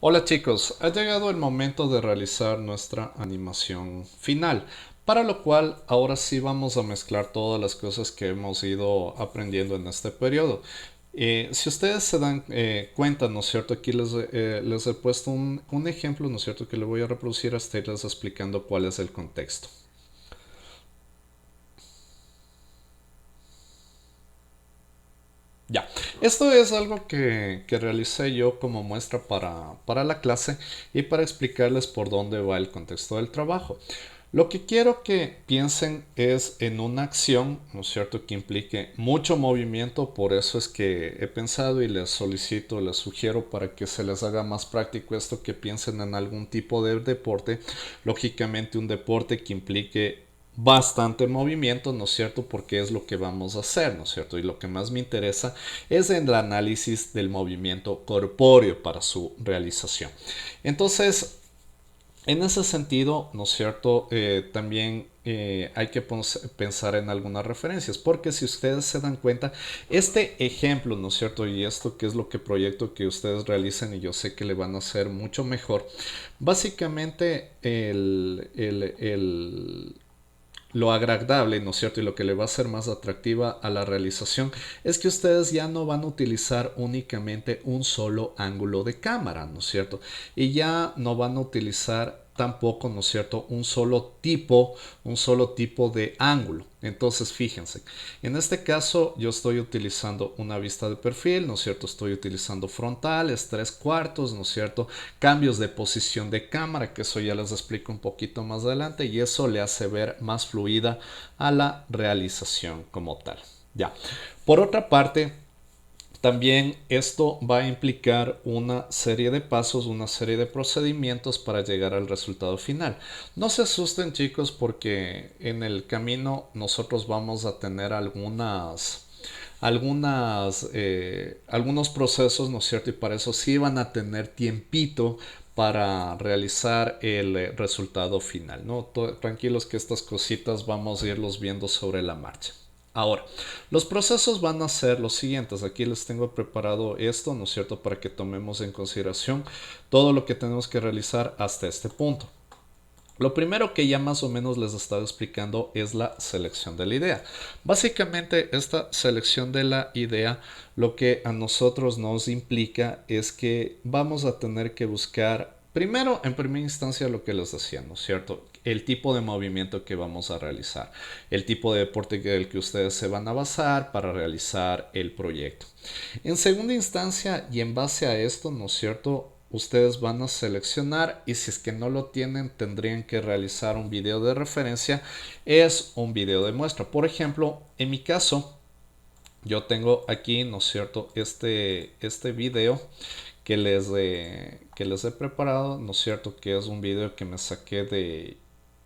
Hola chicos, ha llegado el momento de realizar nuestra animación final, para lo cual ahora sí vamos a mezclar todas las cosas que hemos ido aprendiendo en este periodo. Si ustedes se dan cuenta, ¿no es cierto? Aquí les he puesto un ejemplo, ¿no es cierto? Que le voy a reproducir hasta irles explicando cuál es el contexto. Ya, esto es algo que realicé yo como muestra para la clase y para explicarles por dónde va el contexto del trabajo. Lo que quiero que piensen es en una acción, ¿no es cierto?, que implique mucho movimiento, por eso es que he pensado y les solicito, les sugiero para que se les haga más práctico esto, que piensen en algún tipo de deporte, lógicamente un deporte que implique bastante movimiento, ¿no es cierto? Porque es lo que vamos a hacer, ¿no es cierto? Y lo que más me interesa es el análisis del movimiento corpóreo para su realización. Entonces, en ese sentido, ¿no es cierto? También hay que pensar en algunas referencias, porque si ustedes se dan cuenta, este ejemplo, ¿no es cierto? Y esto que es lo que proyecto que ustedes realicen y yo sé que le van a hacer mucho mejor, básicamente lo agradable, ¿no es cierto? Y lo que le va a hacer más atractiva a la realización es que ustedes ya no van a utilizar únicamente un solo ángulo de cámara, ¿no es cierto? Y ya no van a utilizar tampoco, ¿no es cierto?, un solo tipo de ángulo. Entonces, fíjense, en este caso yo estoy utilizando una vista de perfil, ¿no es cierto? Estoy utilizando frontales, tres cuartos, ¿no es cierto? Cambios de posición de cámara, que eso ya les explico un poquito más adelante, y eso le hace ver más fluida a la realización como tal. Ya. Por otra parte, también esto va a implicar una serie de pasos, una serie de procedimientos para llegar al resultado final. No se asusten chicos porque en el camino nosotros vamos a tener algunos procesos, ¿no es cierto? Y para eso sí van a tener tiempito para realizar el resultado final, ¿no? Tranquilos que estas cositas vamos a irlos viendo sobre la marcha. Ahora, los procesos van a ser los siguientes. Aquí les tengo preparado esto, ¿no es cierto?, para que tomemos en consideración todo lo que tenemos que realizar hasta este punto. Lo primero que ya más o menos les he estado explicando es la selección de la idea. Básicamente esta selección de la idea lo que a nosotros nos implica es que vamos a tener que buscar primero, en primera instancia, lo que les decía, ¿no es cierto? El tipo de movimiento que vamos a realizar, el tipo de deporte del que ustedes se van a basar para realizar el proyecto. En segunda instancia, y en base a esto, ¿no es cierto?, ustedes van a seleccionar y si es que no lo tienen tendrían que realizar un video de referencia, es un video de muestra. Por ejemplo, en mi caso, yo tengo aquí, ¿no es cierto?, este video que les he preparado, ¿no es cierto?, que es un video que me saqué de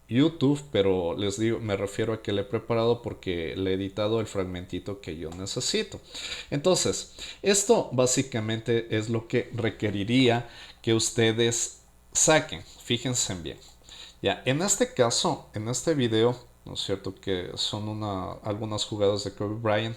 YouTube, pero les digo, me refiero a que le he preparado porque le he editado el fragmentito que yo necesito. Entonces, esto básicamente es lo que requeriría que ustedes saquen. Fíjense bien. Ya, en este caso, en este video, ¿no es cierto?, que son algunas jugadas de Kobe Bryant,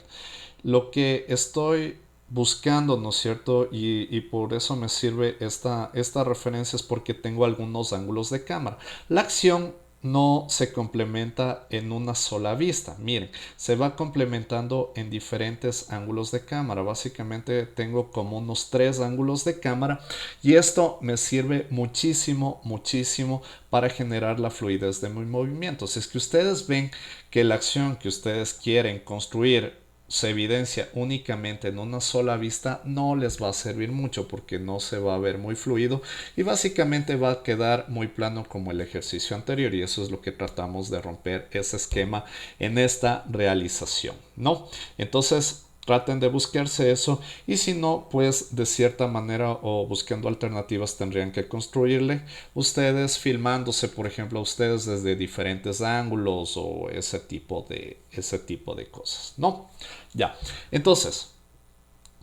lo que estoy buscando, ¿no es cierto? Y por eso me sirve esta referencia es porque tengo algunos ángulos de cámara. La acción no se complementa en una sola vista. Miren, se va complementando en diferentes ángulos de cámara. Básicamente tengo como unos tres ángulos de cámara y esto me sirve muchísimo, muchísimo para generar la fluidez de mi movimiento. Si es que ustedes ven que la acción que ustedes quieren construir se evidencia únicamente en una sola vista, no les va a servir mucho porque no se va a ver muy fluido y básicamente va a quedar muy plano como el ejercicio anterior, y eso es lo que tratamos de romper ese esquema en esta realización, ¿no? Entonces traten de buscarse eso y si no, pues de cierta manera o buscando alternativas tendrían que construirle ustedes filmándose, por ejemplo, a ustedes desde diferentes ángulos o ese tipo de cosas, ¿no? Ya, entonces,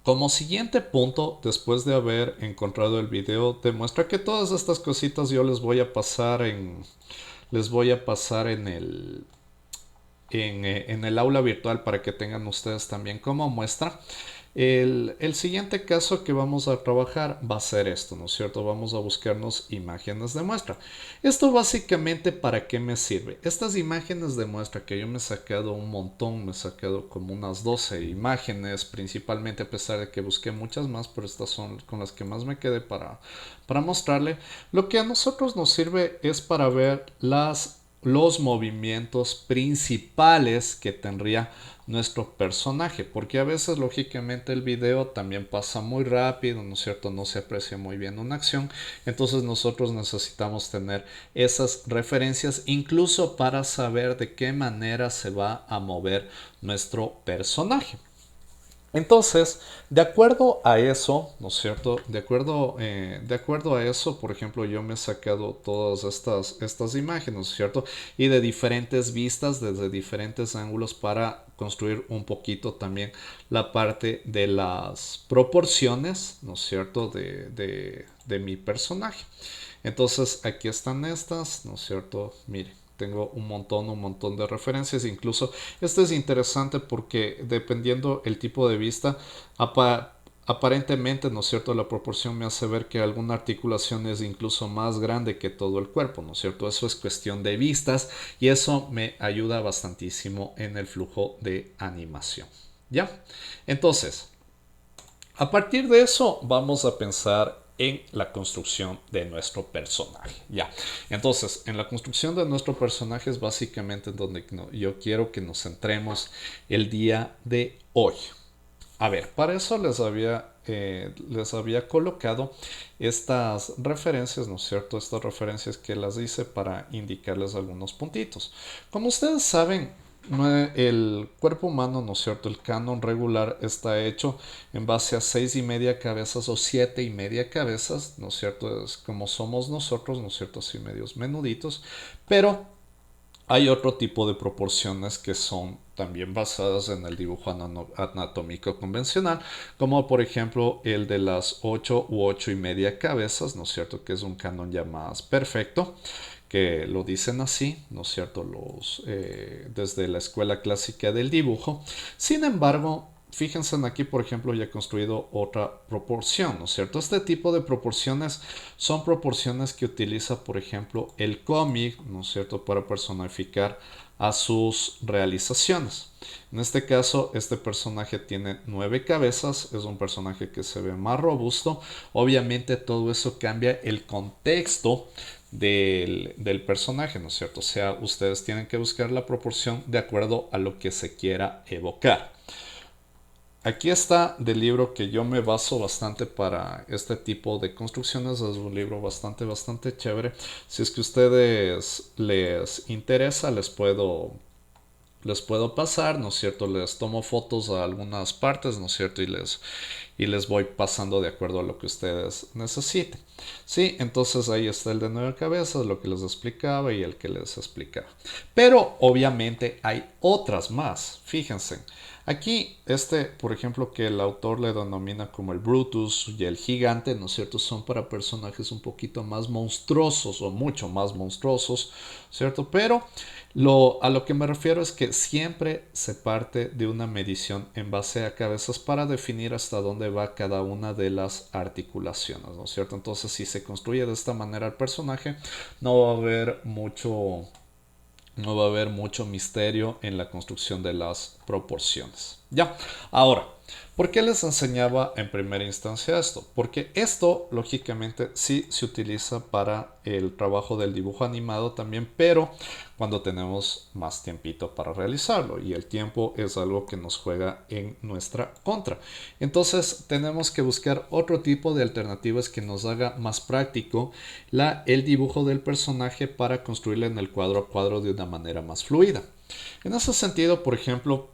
como siguiente punto, después de haber encontrado el video, demuestra que todas estas cositas yo les voy a pasar en el aula virtual para que tengan ustedes también como muestra. El siguiente caso que vamos a trabajar va a ser esto, ¿no es cierto? Vamos a buscarnos imágenes de muestra. Esto básicamente, ¿para qué me sirve? Estas imágenes de muestra que yo me he sacado un montón, me he sacado como unas 12 imágenes principalmente, a pesar de que busqué muchas más, pero estas son con las que más me quedé para mostrarle. Lo que a nosotros nos sirve es para ver los movimientos principales que tendría nuestro personaje, porque a veces lógicamente el video también pasa muy rápido, ¿no es cierto? No se aprecia muy bien una acción, entonces nosotros necesitamos tener esas referencias incluso para saber de qué manera se va a mover nuestro personaje. Entonces, de acuerdo a eso, ¿no es cierto? De acuerdo a eso, por ejemplo, yo me he sacado todas estas imágenes, ¿no es cierto? Y de diferentes vistas, desde diferentes ángulos para construir un poquito también la parte de las proporciones, ¿no es cierto? De mi personaje. Entonces, aquí están estas, ¿no es cierto? Miren. Tengo un montón de referencias. Incluso esto es interesante porque dependiendo el tipo de vista, aparentemente, ¿no es cierto? La proporción me hace ver que alguna articulación es incluso más grande que todo el cuerpo, ¿no es cierto? Eso es cuestión de vistas y eso me ayuda bastantísimo en el flujo de animación. ¿Ya? Entonces, a partir de eso vamos a pensar en la construcción de nuestro personaje. Ya. Entonces, en la construcción de nuestro personaje es básicamente donde yo quiero que nos centremos el día de hoy. A ver, para eso les había colocado estas referencias, ¿no es cierto? Estas referencias que las hice para indicarles algunos puntitos. Como ustedes saben, el cuerpo humano, ¿no es cierto? El canon regular está hecho en base a 6,5 cabezas o 7,5 cabezas, ¿no es cierto? Es como somos nosotros, ¿no es cierto? Así medios menuditos, pero hay otro tipo de proporciones que son también basadas en el dibujo anatómico convencional, como por ejemplo el de las 8 u 8,5 cabezas, ¿no es cierto? Que es un canon ya más perfecto, que lo dicen así, ¿no es cierto? Desde la escuela clásica del dibujo. Sin embargo, fíjense en aquí, por ejemplo, ya he construido otra proporción, ¿no es cierto? Este tipo de proporciones son proporciones que utiliza, por ejemplo, el cómic, ¿no es cierto?, para personificar a sus realizaciones. En este caso, este personaje tiene 9 cabezas, es un personaje que se ve más robusto. Obviamente todo eso cambia el contexto del personaje, ¿no es cierto? O sea, ustedes tienen que buscar la proporción de acuerdo a lo que se quiera evocar. Aquí está del libro que yo me baso bastante para este tipo de construcciones. Es un libro bastante chévere. Si es que a ustedes les interesa, les puedo pasar, ¿no es cierto? Les tomo fotos a algunas partes, ¿no es cierto? Y les voy pasando de acuerdo a lo que ustedes necesiten. Sí, entonces ahí está el de 9 cabezas, lo que les explicaba y el que les explicaba. Pero obviamente hay otras más, fíjense. Aquí, por ejemplo, que el autor le denomina como el Brutus y el Gigante, ¿no es cierto? Son para personajes un poquito más monstruosos o mucho más monstruosos, ¿cierto? Pero a lo que me refiero es que siempre se parte de una medición en base a cabezas para definir hasta dónde va cada una de las articulaciones, ¿no es cierto? Entonces, si se construye de esta manera el personaje, no va a haber mucho no va a haber mucho misterio en la construcción de las proporciones. Ya, ahora, ¿por qué les enseñaba en primera instancia esto? Porque esto, lógicamente, sí se utiliza para el trabajo del dibujo animado también, pero cuando tenemos más tiempito para realizarlo, y el tiempo es algo que nos juega en nuestra contra. Entonces tenemos que buscar otro tipo de alternativas que nos haga más práctico el dibujo del personaje para construirlo en el cuadro a cuadro de una manera más fluida. En ese sentido, por ejemplo,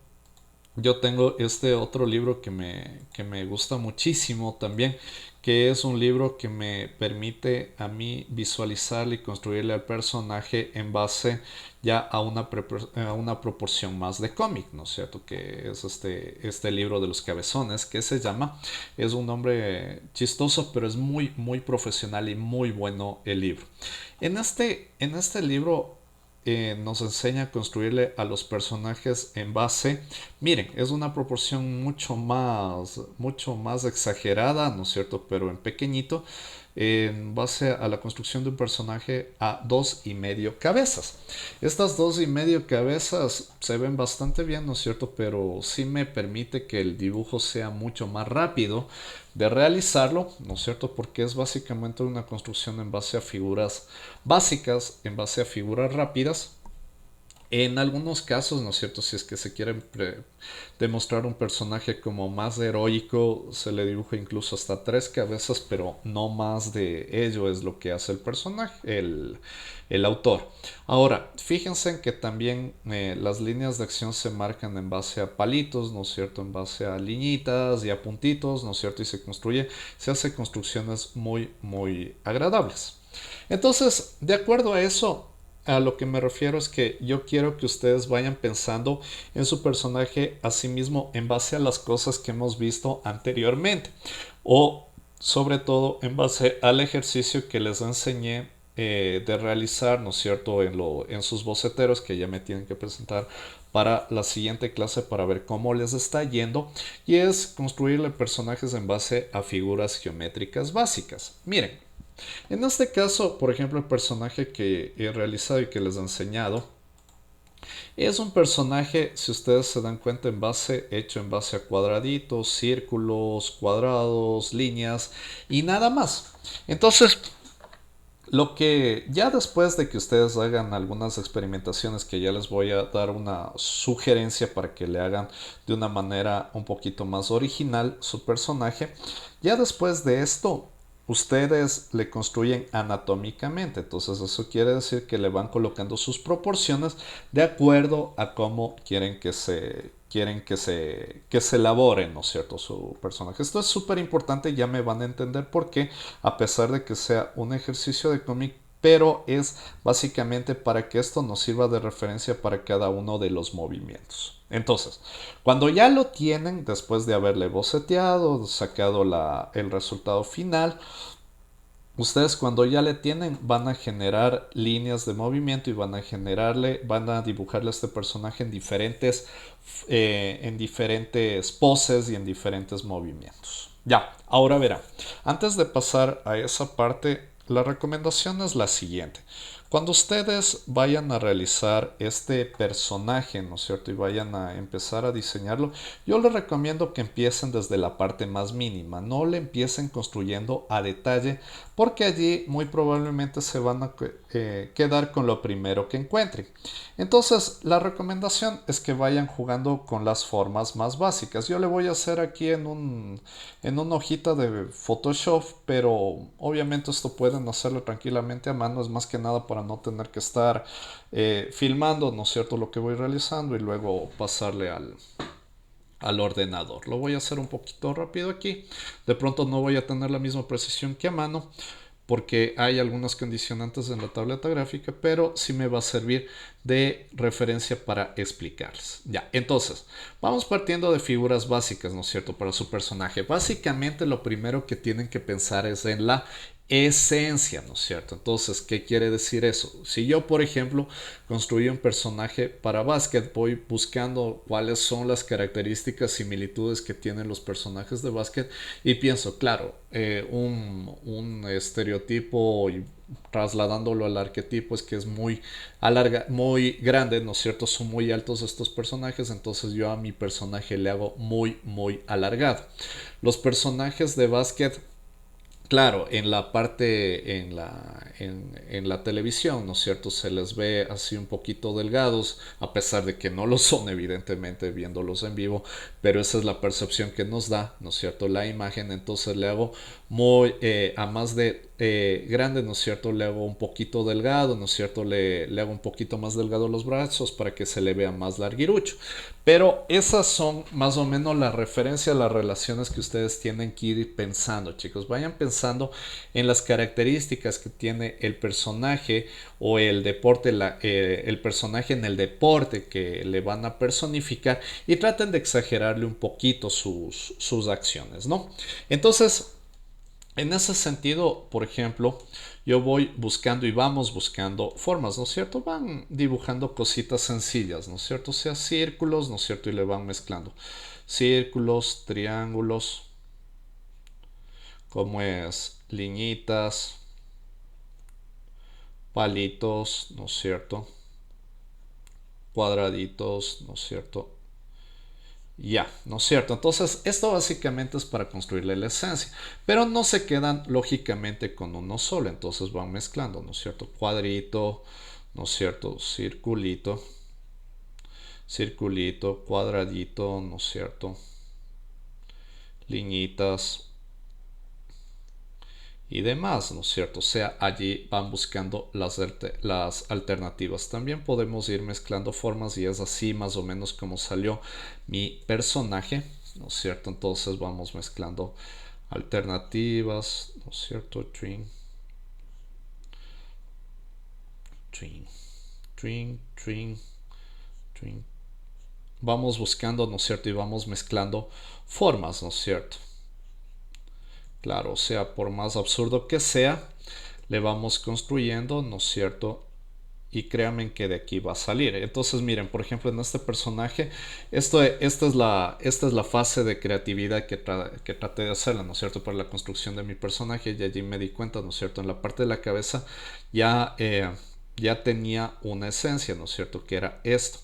yo tengo este otro libro que me gusta muchísimo también, que es un libro que me permite a mí visualizarle y construirle al personaje en base ya a una proporción más de cómic, ¿no es cierto? Que es este libro de los cabezones, que se llama, es un nombre chistoso, pero es muy profesional y muy bueno el libro. En este libro nos enseña a construirle a los personajes en base, miren, es una proporción mucho más exagerada, ¿no es cierto? Pero en pequeñito, en base a la construcción de un personaje a 2,5 cabezas. Estas 2,5 cabezas se ven bastante bien, ¿no es cierto? Pero sí me permite que el dibujo sea mucho más rápido de realizarlo, ¿no es cierto? Porque es básicamente una construcción en base a figuras básicas, en base a figuras rápidas. En algunos casos, ¿no es cierto? Si es que se quiere demostrar un personaje como más heroico, se le dibuja incluso hasta 3 cabezas, pero no más de ello es lo que hace el personaje, el autor. Ahora, fíjense en que también las líneas de acción se marcan en base a palitos, ¿no es cierto? En base a liñitas y a puntitos, ¿no es cierto? Y se hace construcciones muy agradables. Entonces, de acuerdo a eso, a lo que me refiero es que yo quiero que ustedes vayan pensando en su personaje a sí mismo en base a las cosas que hemos visto anteriormente o sobre todo en base al ejercicio que les enseñé de realizar, ¿no es cierto?, en sus boceteros que ya me tienen que presentar para la siguiente clase para ver cómo les está yendo, y es construirle personajes en base a figuras geométricas básicas. Miren, en este caso, por ejemplo, el personaje que he realizado y que les he enseñado es un personaje, si ustedes se dan cuenta, hecho en base a cuadraditos, círculos, cuadrados, líneas y nada más. Entonces, lo que ya después de que ustedes hagan algunas experimentaciones, que ya les voy a dar una sugerencia para que le hagan de una manera un poquito más original su personaje, ya después de esto ustedes le construyen anatómicamente. Entonces eso quiere decir que le van colocando sus proporciones de acuerdo a cómo quieren que se elabore, ¿no es cierto?, su personaje. Esto es súper importante, ya me van a entender por qué, a pesar de que sea un ejercicio de cómic, pero es básicamente para que esto nos sirva de referencia para cada uno de los movimientos. Entonces, cuando ya lo tienen, después de haberle boceteado, sacado el resultado final, ustedes cuando ya le tienen van a generar líneas de movimiento y van a dibujarle a este personaje en diferentes poses y en diferentes movimientos. Ya, ahora verá. Antes de pasar a esa parte, la recomendación es la siguiente. Cuando ustedes vayan a realizar este personaje, ¿no es cierto?, y vayan a empezar a diseñarlo, yo les recomiendo que empiecen desde la parte más mínima, no le empiecen construyendo a detalle, porque allí muy probablemente se van a quedar con lo primero que encuentren. Entonces, la recomendación es que vayan jugando con las formas más básicas. Yo le voy a hacer aquí en una hojita de Photoshop, pero obviamente esto pueden hacerlo tranquilamente a mano, es más que nada para no tener que estar filmando, ¿no es cierto?, lo que voy realizando y luego pasarle al ordenador. Lo voy a hacer un poquito rápido aquí. De pronto no voy a tener la misma precisión que a mano, porque hay algunas condicionantes en la tableta gráfica, pero sí me va a servir de referencia para explicarles. Ya, entonces, vamos partiendo de figuras básicas, ¿no es cierto?, para su personaje. Básicamente lo primero que tienen que pensar es en la esencia, ¿no es cierto? Entonces, ¿qué quiere decir eso? Si yo, por ejemplo, construí un personaje para básquet, voy buscando cuáles son las características, similitudes que tienen los personajes de básquet y pienso, claro, un estereotipo y trasladándolo al arquetipo es que es muy grande, ¿no es cierto? Son muy altos estos personajes, entonces yo a mi personaje le hago muy alargado. Los personajes de básquet, claro, en la televisión, ¿no es cierto?, se les ve así un poquito delgados, a pesar de que no lo son, evidentemente, viéndolos en vivo, pero esa es la percepción que nos da, ¿no es cierto?, la imagen. Entonces le hago a más de grande, ¿no es cierto?, le hago un poquito delgado, ¿no es cierto?, le hago un poquito más delgado los brazos para que se le vea más larguirucho. Pero esas son más o menos la referencia, las relaciones que ustedes tienen que ir pensando, chicos. Vayan pensando en las características que tiene el personaje o el deporte, el personaje en el deporte que le van a personificar, y traten de exagerarle un poquito sus acciones, ¿no? Entonces, En ese sentido, por ejemplo, yo voy buscando y vamos buscando formas, ¿no es cierto? Van dibujando cositas sencillas, ¿no es cierto? O sea, círculos, ¿no es cierto? Y le van mezclando. Círculos, triángulos, como es, liñitas, palitos, ¿no es cierto? Cuadraditos, ¿no es cierto? Ya, ¿no es cierto? Entonces, esto básicamente es para construirle la esencia, pero no se quedan lógicamente con uno solo, entonces van mezclando, ¿no es cierto? Cuadrito, ¿no es cierto? Circulito, circulito, cuadradito, ¿no es cierto? Liñitas y demás, ¿no es cierto? O sea, allí van buscando las alternativas. También podemos ir mezclando formas y es así más o menos como salió mi personaje, ¿no es cierto? Entonces vamos mezclando alternativas, ¿no es cierto? Twin, twin, twin, twin, twin. Vamos buscando, ¿no es cierto? Y vamos mezclando formas, ¿no es cierto? Claro, o sea, por más absurdo que sea, le vamos construyendo, ¿no es cierto? Y créanme que de aquí va a salir. Entonces, miren, por ejemplo, en este personaje, esta es la fase de creatividad que traté de hacerla, ¿no es cierto? Para la construcción de mi personaje y allí me di cuenta, ¿no es cierto? En la parte de la cabeza ya, ya tenía una esencia, ¿no es cierto? Que era esto.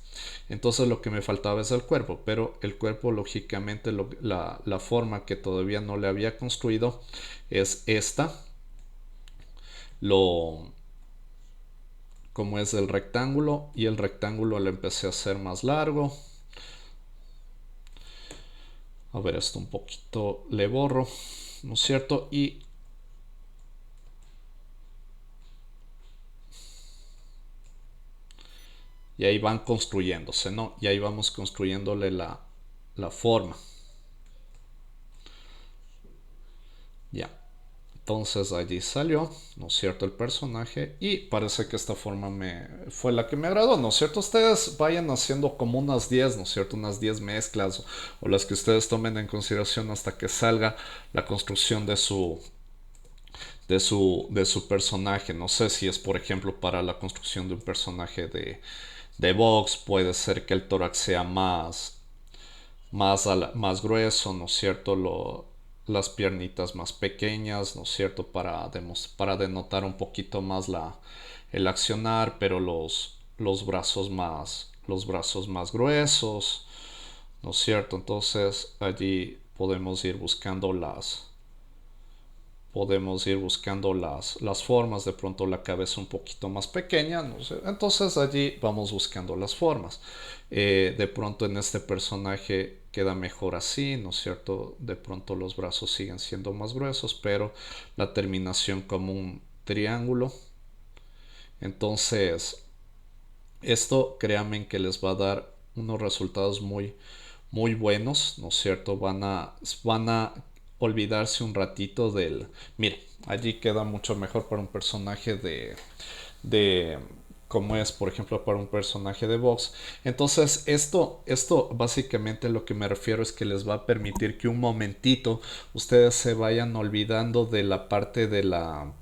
Entonces lo que me faltaba es el cuerpo, pero el cuerpo lógicamente la forma que todavía no le había construido es esta. Lo, como es el rectángulo y el rectángulo lo empecé a hacer más largo. A ver, esto un poquito le borro, ¿no es cierto? Y ahí van construyéndose, ¿no? Y ahí vamos construyéndole la forma. Ya. Entonces allí salió, ¿no es cierto? El personaje y parece que esta forma fue la que me agradó, ¿no es cierto? Ustedes vayan haciendo como unas 10, ¿no es cierto? Unas 10 mezclas o las que ustedes tomen en consideración hasta que salga la construcción de su personaje. No sé si es, por ejemplo, para la construcción de un personaje de box, puede ser que el tórax sea más grueso, ¿no es cierto? Las piernitas más pequeñas, ¿no es cierto? Para denotar un poquito más el accionar, pero los brazos más gruesos, ¿no es cierto? Entonces allí podemos ir buscando las formas, de pronto la cabeza un poquito más pequeña, no sé. Entonces allí vamos buscando las formas. De pronto en este personaje queda mejor así, ¿no es cierto? De pronto los brazos siguen siendo más gruesos, pero la terminación como un triángulo. Entonces, esto créanme que les va a dar unos resultados muy buenos, ¿no es cierto? Van a olvidarse un ratito del... Mire, allí queda mucho mejor para un personaje de como es por ejemplo para un personaje de box. Entonces esto básicamente lo que me refiero es que les va a permitir que un momentito ustedes se vayan olvidando de la parte de la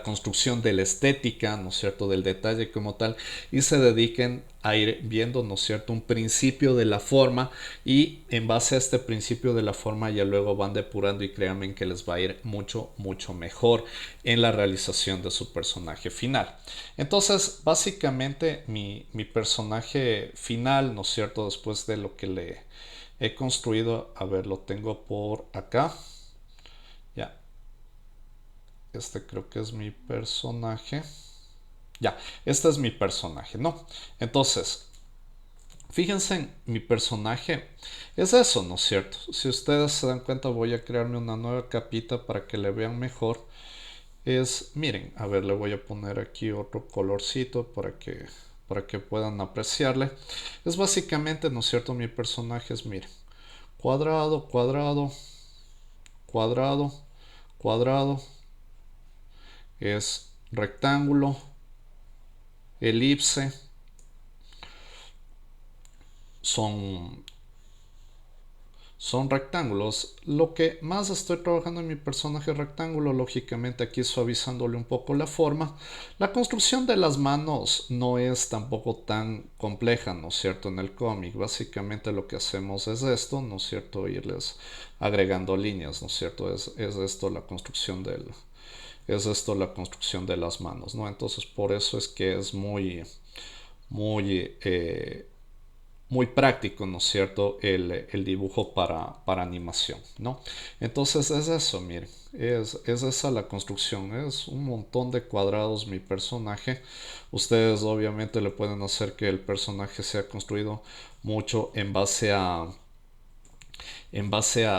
construcción de la estética, ¿no es cierto?, del detalle como tal, y se dediquen a ir viendo, ¿no es cierto?, un principio de la forma y en base a este principio de la forma ya luego van depurando y créanme que les va a ir mucho mejor en la realización de su personaje final. Entonces, básicamente mi personaje final, ¿no es cierto?, después de lo que le he construido, a ver, lo tengo por acá. Ya, este creo que es mi personaje. Ya, este es mi personaje, ¿no? Entonces, fíjense en mi personaje. Es eso, ¿no es cierto? Si ustedes se dan cuenta, voy a crearme una nueva capita para que le vean mejor. Miren, a ver, le voy a poner aquí otro colorcito para que puedan apreciarle. Es básicamente, ¿no es cierto? Mi personaje es, miren, cuadrado, cuadrado, cuadrado, cuadrado. Es rectángulo, elipse, son son rectángulos. Lo que más estoy trabajando en mi personaje rectángulo, lógicamente aquí suavizándole un poco la forma. La construcción de las manos no es tampoco tan compleja, ¿no es cierto? En el cómic, básicamente lo que hacemos es esto, ¿no es cierto? Irles agregando líneas, ¿no es cierto? Es esto la construcción es esto la construcción de las manos, ¿no? Entonces por eso es que es muy, muy práctico, ¿no es cierto? El dibujo para animación, ¿no? Entonces es eso, miren, es esa la construcción, es un montón de cuadrados mi personaje. Ustedes obviamente le pueden hacer que el personaje sea construido mucho en base a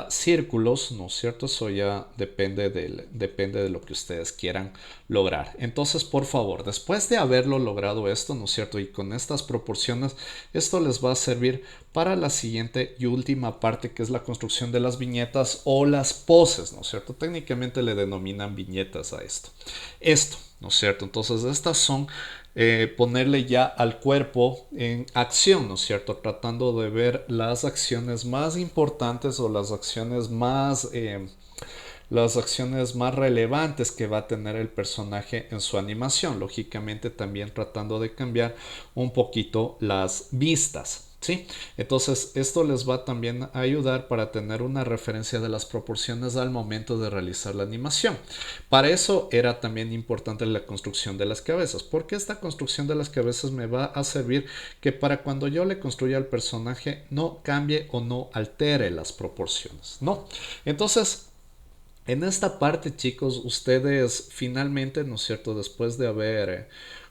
círculos, ¿no es cierto? Eso ya depende de lo que ustedes quieran lograr. Entonces, por favor, después de haberlo logrado esto, ¿no es cierto? Y con estas proporciones, esto les va a servir para la siguiente y última parte, que es la construcción de las viñetas o las poses, ¿no es cierto? Técnicamente le denominan viñetas a esto. Esto, ¿no es cierto? Entonces, estas son ponerle ya al cuerpo en acción, ¿no es cierto? Tratando de ver las acciones más importantes o las acciones más relevantes que va a tener el personaje en su animación. Lógicamente también tratando de cambiar un poquito las vistas. ¿Sí? Entonces esto les va también a ayudar para tener una referencia de las proporciones al momento de realizar la animación. Para eso era también importante la construcción de las cabezas, porque esta construcción de las cabezas me va a servir que para cuando yo le construya al personaje no cambie o no altere las proporciones, ¿no? Entonces en esta parte, chicos, ustedes finalmente, ¿no es cierto? Después de haber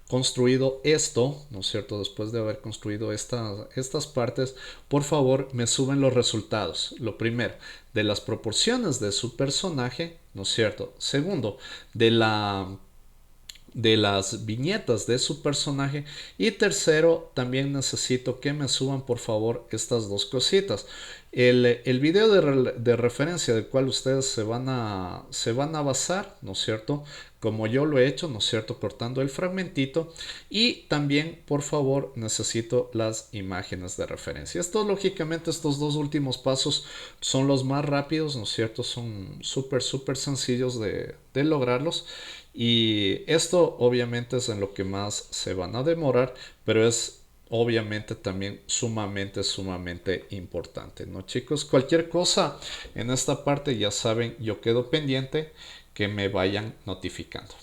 construido esto, ¿no es cierto? Después de haber construido estas partes, por favor, me suben los resultados. Lo primero, de las proporciones de su personaje, ¿no es cierto? Segundo, de las viñetas de su personaje. Y tercero, también necesito que me suban por favor estas dos cositas. El video de referencia del cual ustedes se van a basar, ¿no es cierto? Como yo lo he hecho, ¿no es cierto? Cortando el fragmentito. Y también, por favor, necesito las imágenes de referencia. Esto, lógicamente, estos dos últimos pasos son los más rápidos, ¿no es cierto? Son súper sencillos de lograrlos. Y esto obviamente es en lo que más se van a demorar, pero es obviamente también sumamente importante, ¿no, chicos? Cualquier cosa en esta parte, ya saben, yo quedo pendiente, que me vayan notificando.